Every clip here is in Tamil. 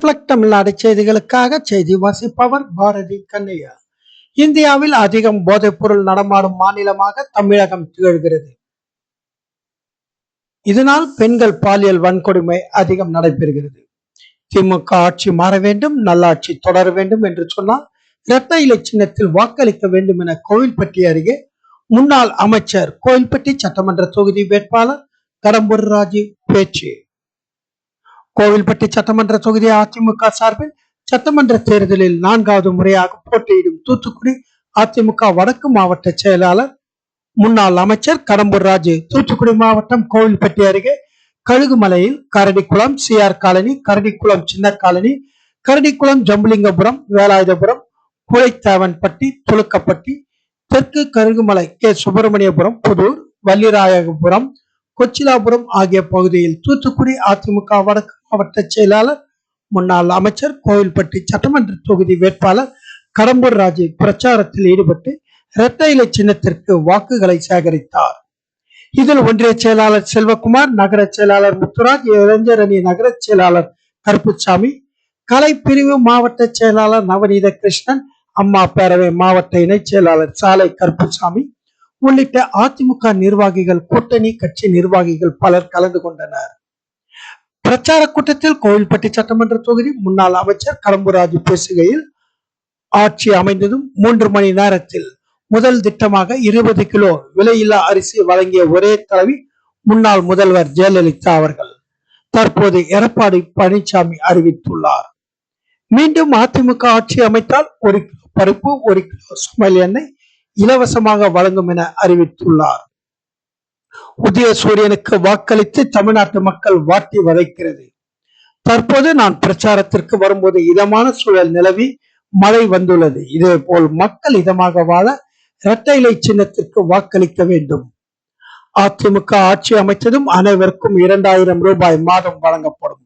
பிளக் தமிழ்நாடு செய்திகளுக்காக செய்தி வாசிப்பவர் பாரதி கண்ணையா. இந்தியாவில் அதிகம் போதைப் பொருள் நடமாடும் மாநிலமாக தமிழகம் திகழ்கிறது. இதனால் பெண்கள் பாலியல் வன்கொடுமை அதிகம் நடைபெறுகிறது. திமுக ஆட்சி மாற வேண்டும், நல்லாட்சி தொடர வேண்டும் என்று சொன்னால் இரட்டை இலை சின்னத்தில் வாக்களிக்க வேண்டும் என கோவில்பட்டி அருகே முன்னாள் அமைச்சர், கோவில்பட்டி சட்டமன்ற தொகுதி வேட்பாளர் கடம்பூர் ராஜு பேச்சு. கோவில்பட்டி சட்டமன்ற தொகுதி அதிமுக சார்பில் சட்டமன்ற தேர்தலில் 4வது முறையாக போட்டியிடும் தூத்துக்குடி அதிமுக வடக்கு மாவட்ட செயலாளர் முன்னாள் அமைச்சர் கடம்பூர் ராஜு தூத்துக்குடி மாவட்டம் கோவில்பட்டி அருகே கழுகுமலையில் கரடிக்குளம், சிஆர் காலனி, கரடிக்குளம் சின்ன காலனி, கரடிக்குளம், ஜம்புலிங்கபுரம், வேலாயுதபுரம், குளைத்தேவன்பட்டி, துலுக்கப்பட்டி, தெற்கு கருகுமலை, கே சுப்பிரமணியபுரம், புதூர், வள்ளிராயபுரம், கொச்சிலாபுரம் ஆகிய பகுதியில் தூத்துக்குடி அதிமுக வடக்கு மாவட்ட செயலாளர் முன்னாள் அமைச்சர் கோவில்பட்டி சட்டமன்ற தொகுதி வேட்பாளர் கடம்பூர் ராஜு பிரச்சாரத்தில் ஈடுபட்டு இரட்டை இலை சின்னத்திற்கு வாக்குகளை சேகரித்தார். இதில் ஒன்றிய செயலாளர் செல்வகுமார், நகர செயலாளர் முத்துராஜ், இளைஞர் அணி நகர செயலாளர் கருப்புசாமி, கலைப்பிரிவு மாவட்ட செயலாளர் நவநீத கிருஷ்ணன், அம்மா பேரவை மாவட்ட இணை செயலாளர் சாலை கருப்புசாமி உள்ளிட்ட அதிமுக நிர்வாகிகள், கூட்டணி கட்சி நிர்வாகிகள் பலர் கலந்து கொண்டனர். பிரச்சார கூட்டத்தில் கோவில்பட்டி சட்டமன்ற தொகுதி முன்னாள் அமைச்சர் கடம்பூர் ராஜு பேசுகையில், ஆட்சி அமைந்ததும் 3 மணி நேரத்தில் முதல் திட்டமாக 20 கிலோ விலையில்லா அரிசி வழங்கிய ஒரே தலைவி முன்னாள் முதல்வர் ஜெயலலிதா அவர்கள். தற்போது எடப்பாடி பழனிசாமி அறிவித்துள்ளார். மீண்டும் அதிமுக ஆட்சி அமைத்தால் 1 கிலோ பருப்பு, 1 கிலோ சமையல் எண்ணெய் இலவசமாக வழங்கும் என அறிவித்துள்ளார். உதயசூரியனுக்கு வாக்களித்து தமிழ்நாட்டு மக்கள் வாட்டி வதைக்கிறது. தற்போது நான் பிரச்சாரத்திற்கு வரும்போது இதமான சூழல் நிலவி மழை வந்துள்ளது. இதே போல் மக்கள் இதமாக வாழ இரட்டை இலை சின்னத்திற்கு வாக்களிக்க வேண்டும். அதிமுக ஆட்சி அமைத்ததும் அனைவருக்கும் 2000 ரூபாய் மாதம் வழங்கப்படும்.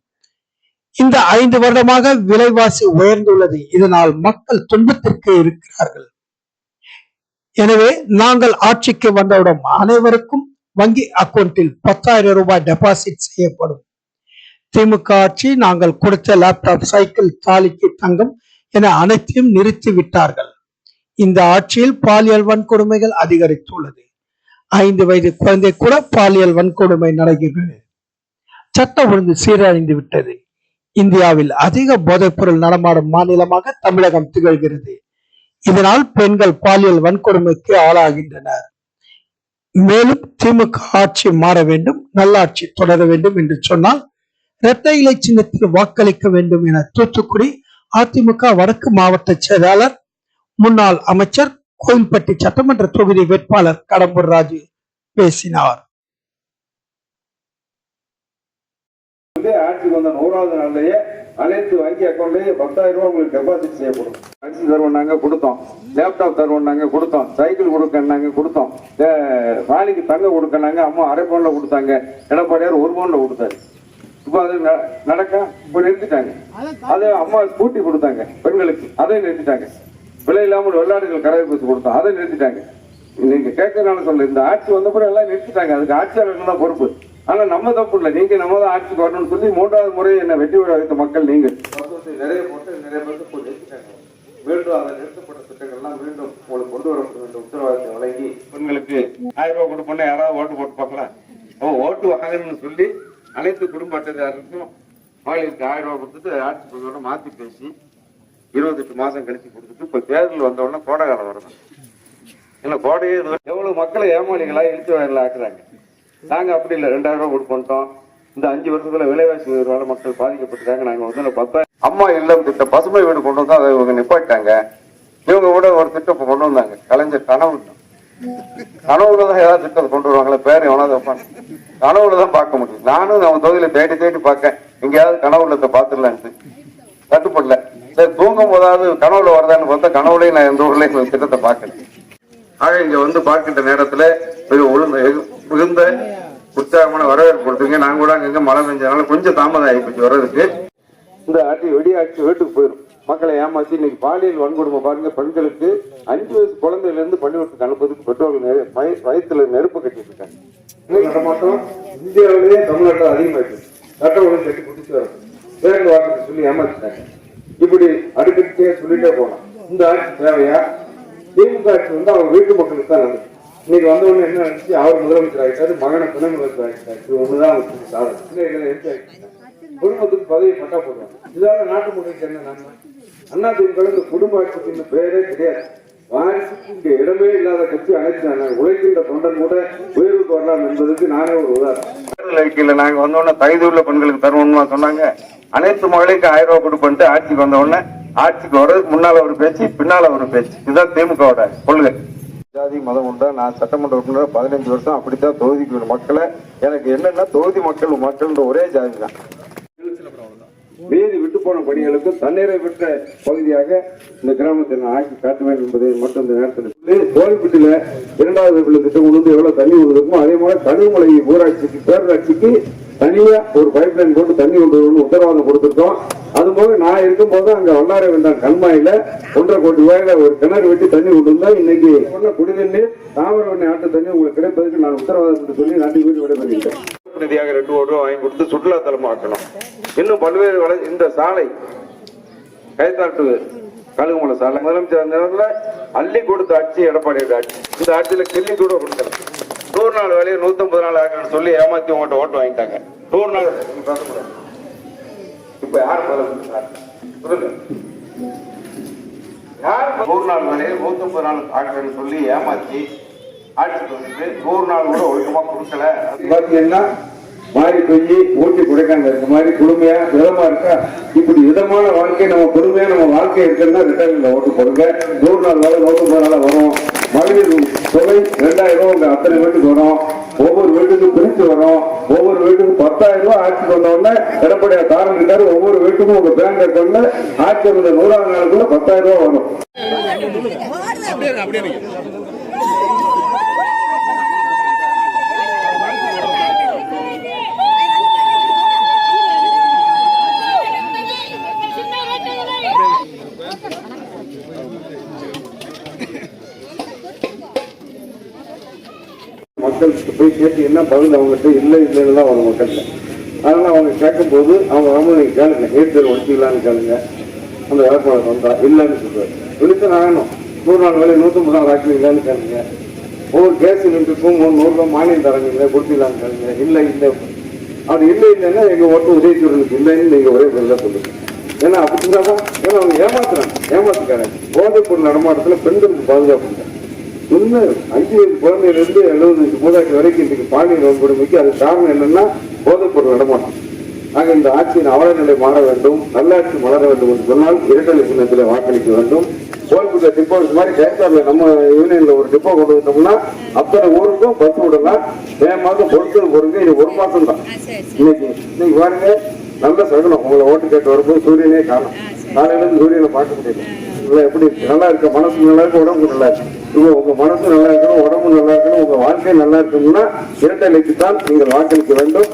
இந்த 5 வருடமாக விலைவாசி உயர்ந்துள்ளது. இதனால் மக்கள் துன்பத்திற்கு இருக்கிறார்கள். எனவே நாங்கள் ஆட்சிக்கு வந்தவுடன் அனைவருக்கும் வங்கி அக்கவுண்டில் 10,000 ரூபாய் டெபாசிட் செய்யப்படும். திமுக ஆட்சி நாங்கள் கொடுத்த லேப்டாப், சைக்கிள், தாலிக்கு தங்கம் என அனைத்தையும் நிறுத்தி விட்டார்கள். இந்த ஆட்சியில் பாலியல் வன்கொடுமைகள் அதிகரித்துள்ளது. 5 வயது குழந்தை கூட பாலியல் வன்கொடுமை நடக்கிறது. சட்ட ஒழுங்கு சீரழிந்து விட்டது. இந்தியாவில் அதிக போதைப் பொருள் நடமாடும் மாநிலமாக தமிழகம் திகழ்கிறது. இதனால் பெண்கள் பாலியல் வன்கொடுமைக்கு ஆளாகின்றனர். மேலும் திமுக ஆட்சி மாற வேண்டும், நல்லாட்சி தொடர வேண்டும் என்று சொன்னால் இரட்டை இலை சின்னத்தில் வாக்களிக்க வேண்டும் என தூத்துக்குடி அதிமுக வடக்கு மாவட்ட செயலாளர் முன்னாள் அமைச்சர் கோவில்பட்டி சட்டமன்ற தொகுதி வேட்பாளர் கடம்பூர் ராஜு பேசினார். ஆட்சிக்கு வந்த 100வது நாள்லயே அனைத்து வங்கி அக்கௌண்ட்லயே 10,000 ரூபாய் உங்களுக்கு டெபாசிட் செய்யப்படும். அரிசி தருவோம்னாங்க கொடுத்தோம், லேப்டாப் தருவோம்னாங்க கொடுத்தோம், சைக்கிள் கொடுக்கனாங்க கொடுத்தோம், வாளிக்கு தங்க கொடுக்கனாங்க அம்மா அரை பவுன்ல கொடுத்தாங்க, எடப்பாடியார் 1 பவுன்ல கொடுத்தாரு. இப்ப அது நடக்க இப்ப நிறுத்திட்டாங்க. அது அம்மா ஸ்கூட்டி கொடுத்தாங்க பெண்களுக்கு, அதை நிறுத்திட்டாங்க. விலை இல்லாமல் வெள்ளாடுகள் கரை பஸ் கொடுத்தோம், அதை நிறுத்திட்டாங்க. நீங்க கேட்கறதுனால சொல்ல, இந்த ஆட்சி வந்த பிறகு எல்லாம் நிறுத்திட்டாங்க. அதுக்கு ஆட்சியாளர்கள் தான் பொறுப்பு. ஆனா நம்ம தப்பு இல்லை, நீங்க நம்ம தான் ஆட்சிக்கு வரணும்னு சொல்லி 3வது முறை என்ன வெற்றி விட வைத்த மக்கள் நீங்கள். நிறைய போட்டு நிறைய பேருக்கு நிறுத்திட்டாங்க. மீண்டும் அதை நிறுத்தப்பட்ட திட்டங்கள்லாம் மீண்டும் உங்களுக்கு கொண்டு வரப்பட வேண்டும் உத்தரவாதத்தை வழங்கி பெண்களுக்கு 1000 ரூபாய் கொடுப்போம்னா யாராவது ஓட்டு போட்டு பார்க்கலாம். ஓட்டு வாங்கணும்னு சொல்லி அனைத்து குடும்ப அட்டைதாரருக்கும் மகளிருக்கு 1000 ரூபாய் கொடுத்துட்டு ஆட்சி பொதுவோட மாத்தி பேசி 28 மாசம் கழிச்சு கொடுத்துட்டு இப்ப தேர்தல் வந்த உடனே கோடைக்காலம் வரணும். ஏன்னா கோடையே எவ்வளவு மக்களை ஏமாளிகளா இழுத்து வயல ஆக்குறாங்க. நாங்க அப்படி இல்லை, 2000 ரூபாய் கொடுப்போம். இந்த 5 வருஷத்துல விலைவாசி உயர்வால மக்கள் பாதிக்கப்பட்டிருக்காங்க. நாங்க வந்து 10,000 அம்மா இல்லம் திட்டம், பசுமை வீடு கொண்டு வந்தோம், அதை இவங்க நிப்பாட்டாங்க. இவங்க கூட ஒரு திட்டம் கொண்டு வந்தாங்க, கலைஞர் கனவு. கனவுலதான் ஏதாவது திட்டத்தை கொண்டு வருவாங்களே, பேர் எவனாவது வைப்பாங்க. கனவுலதான் பார்க்க முடியும். நானும் நம்ம தொகுதியில தேடி பார்க்கேன், எங்கேயாவது கனவுலத்தை பார்த்துடலான்ட்டு தட்டுப்படல. சரி, தூங்கும் போதாவது கனவுல வருதான்னு பார்த்தா கனவுலையும் நான் எந்த ஊர்லயும் திட்டத்தை பார்க்கல. ஆக இங்க வந்து பார்க்கின்ற நேரத்துல மிகுந்த உற்சாகமான வரவேற்பு கொடுத்துருங்க. நாங்க கூட அங்க மழை பெஞ்சதுனால கொஞ்சம் தாமதம் ஆகிப்போச்சு வர்றதுக்கு. இந்த ஆட்சி வெடியாட்சி வீட்டுக்கு போயிடும். மக்களை ஏமாற்றி இன்னைக்கு பாலியல் வன்கொடுமை பாருங்க. பெண்களுக்கு 5 வயசு குழந்தையில இருந்து பள்ளிக்கூடத்துக்கு அனுப்புறதுக்கு பெற்றோர்கள் வயிற்றுல நெருப்பு கட்டிட்டு இருக்காங்க. நடமாட்டம் இந்தியாவிலேயே தமிழ்நாட்டில் அதிகமாயிருக்கு. சட்ட ஒழுங்கு கட்டி குடிச்சு வரும். பேருந்து வாக்குறுதி சொல்லி ஏமாத்திட்டாங்க. இப்படி அடுக்கிட்டே சொல்லிட்டே போனோம். இந்த ஆட்சி தேவையா? திமுக ஆட்சி வந்து அவர் வீட்டு மக்களுக்கு தான் நல்லது. இன்னைக்கு வந்த உடனே என்ன நினைச்சு அவர் முதலமைச்சர் ஆகிட்டாரு, மகனை துணை முதலமைச்சர் ஆகிட்டாரு. இது ஒண்ணுதான் அவருக்கு சாதனை. குடும்பத்துக்கு பதவி பட்டா போடுவாங்க. இதால நாட்டு மக்களுக்கு என்ன நன்மை? அண்ணா திமுக குடும்ப ஆட்சிக்கு பேரே கிடையாது. வாரிசுக்கு இங்க இடமே இல்லாத கட்சி அனைத்து உழைக்கின்ற தொண்டன் கூட உயர்வுக்கு வரலாம் என்பதற்கு நானே ஒரு உதாரணம். அறிக்கையில நாங்க வந்தோடனே தகுதி உள்ள பெண்களுக்கு தருவோம்னு சொன்னாங்க. அனைத்து மகளிருக்கு 1000 ரூபாய் கொடுப்பேன்ட்டு ஆட்சிக்கு வந்த உடனே ஆட்சிக்கு வர்றதுக்கு முன்னால ஒரு பேச்சு, பின்னால ஒரு பேச்சு. இதுதான் திமுகவோட கொள்கை. ஜாதி மதம் உண்டா? நான் சட்டமன்ற உறுப்பினர் 15 வருஷம். அப்படித்தான் தொகுதிக்கு மக்களை எனக்கு என்னன்னா தொகுதி மக்கள்ன்ற ஒரே ஜாதி தான். மீதி விட்டு போன பணிகளுக்கு தண்ணீரை பெற்ற பகுதியாக இந்த கிராமத்தை நான் ஆக்கி காட்டுவேன் என்பதை மட்டும் இந்த நேரத்தில் கோவில்பட்டியில 2வது திட்டம் கொண்டு வந்து எவ்வளவு தண்ணி கொண்டு அதே போல கழுகுமலை ஊராட்சிக்கு பேரூராட்சிக்கு தனியா ஒரு பைப் லைன் போட்டு தண்ணி கொண்டு வரணும்னு உத்தரவாதம் கொடுத்துருக்கோம். அதுபோக நான் இருக்கும் போது அங்க வல்லாரை வேண்டாம் கண்மாயில 1.5 கோடி ரூபாயில ஒரு கிணறு வெட்டி தண்ணி கொண்டு வந்தா இன்னைக்கு குடிநீர் தாமிரவண்ணி ஆட்டு தண்ணி உங்களுக்கு கிடைப்பதற்கு நான் உத்தரவாதம் சொல்லி நாட்டுக்கு வீடு விடைபெறுகிறேன். நிதியாக 2 கோடி ரூபாய் வாங்கி கொடுத்து சுற்றுலா தலமாக்கணும். இன்னும் பல்வேறு இந்த சாலை கைத்தாட்டு கழுகுமலை சாலை முதலமைச்சர் நேரத்தில் அள்ளி கொடுத்த ஆட்சி எடப்பாடி ஆட்சி. இந்த ஆட்சியில கிள்ளி கூட கொடுக்கல. 100 நாள் வேலையை 150 நாள் ஆகணும்னு சொல்லி ஏமாத்தி உங்கள்கிட்ட ஓட்டு வாங்கிட்டாங்க. 100 நாள் இப்ப யார் சொல்லுங்க, யார் 100 நாள் வேலையை 150 நாள் ஆகணும்னு சொல்லி ஏமாத்தி ஆட்சிக்கு வந்து 100 நாள் கூட ஒழுக்கமா கொடுக்கல. பாத்தீங்கன்னா மாறி போய் ஊட்டி குடைக்காங்க இருக்க மாதிரி குடுமையா விதமா இருக்கா? இப்படி விதமான வாழ்க்கை நம்ம பொறுமையா நம்ம வாழ்க்கை இருக்குன்னா ரிட்டர்ன்ல ஓட்டு போடுங்க. 100 நாள் வேலை 150 நாளா வரும். மகளிர் தொகை 2000 ரூபாய் உங்க அத்தனை வீட்டுக்கு வரும். ஒவ்வொரு வீட்டுக்கும் பிரிச்சு வரும். ஒவ்வொரு வீட்டுக்கும் 10,000 ரூபாய் ஆட்சிக்கு வந்த உடனே எடப்பாடியா காரணம் இருக்காரு. ஒவ்வொரு வீட்டுக்கும் உங்க பேங்க் அக்கௌண்ட்ல ஆட்சி வந்த 100ஆவது நாளுக்குள்ள 10,000 ரூபாய் வரும். மக்களுக்கு போய் கேட்டு என்ன பதில் அவங்ககிட்ட இல்லைன்னு தான் அவங்க மக்கள்கிட்ட. அதனால அவங்க கேட்கும் போது அவங்க நீங்க கேளுங்க, ஏற்று ஒழிச்சிக்கலான்னு கேளுங்க. அந்த வேட்பாளர் வந்தா இல்லைன்னு சொல்றாரு. விழித்து நானும் 100 நாள் வேலை 150 நாள் ஆக்கிங்களான்னு கேளுங்க. ஒவ்வொரு கேஸ் சிலிண்டருக்கும் 100 ரூபாய் மானியம் தரீங்க கொடுத்துக்கலான்னு கேளுங்க. இல்லை அது இல்லைன்னா எங்க ஓட்டு உதயசூரனுக்கு இல்லைன்னு நீங்க ஒரே பதிலாக சொல்லுங்க. ஏன்னா அப்படின்னாதான் ஏன்னா அவங்க ஏமாத்துக்காங்க. போதைப் பொருள் நடமாட்டத்துல பெண்களுக்கு பாதுகாப்பு இல்லை. இன்னும் 5 வயது குழந்தையிலிருந்து 70 மூதாட்டி வரைக்கும் இன்றைக்கு பாலியல் வன்கொடுமைக்கு அது காரணம் என்னன்னா போதைப் பொருள் நடமாட்டம். ஆக இந்த ஆட்சியின் அவல நிலை மாற வேண்டும், நல்லாட்சி மலர வேண்டும் என்று சொன்னால் இரட்டலை சின்னத்தில் வாக்களிக்க வேண்டும். கோல்புட்ட டிப்போ மாதிரி கேட்டார்ல நம்ம யூனியன்ல ஒரு டிப்போ கொண்டு வந்தோம்னா அத்தனை ஊருக்கும் பஸ் விடலாம். மே மாதம் பொருட்கள் போடுங்க. இது 1 மாசம் தான். இன்னைக்கு பாருங்க நல்ல சகனம். உங்களை ஓட்டு கேட்டு வரும்போது சூரியனே காணும். காலையில இருந்து சூரியனை பார்க்க முடியல. எப்படி நல்லா இருக்க, மனசு நல்லா இருக்கு, உடம்பு நல்லா இருக்கு. உங்க மனசு நல்லா இருக்கணும், உடம்பு நல்லா இருக்கணும், உங்க வாழ்க்கை நல்லா இருக்கணும்னா இரட்டை இலைக்கு தான் நீங்கள் வாக்களிக்க வேண்டும்.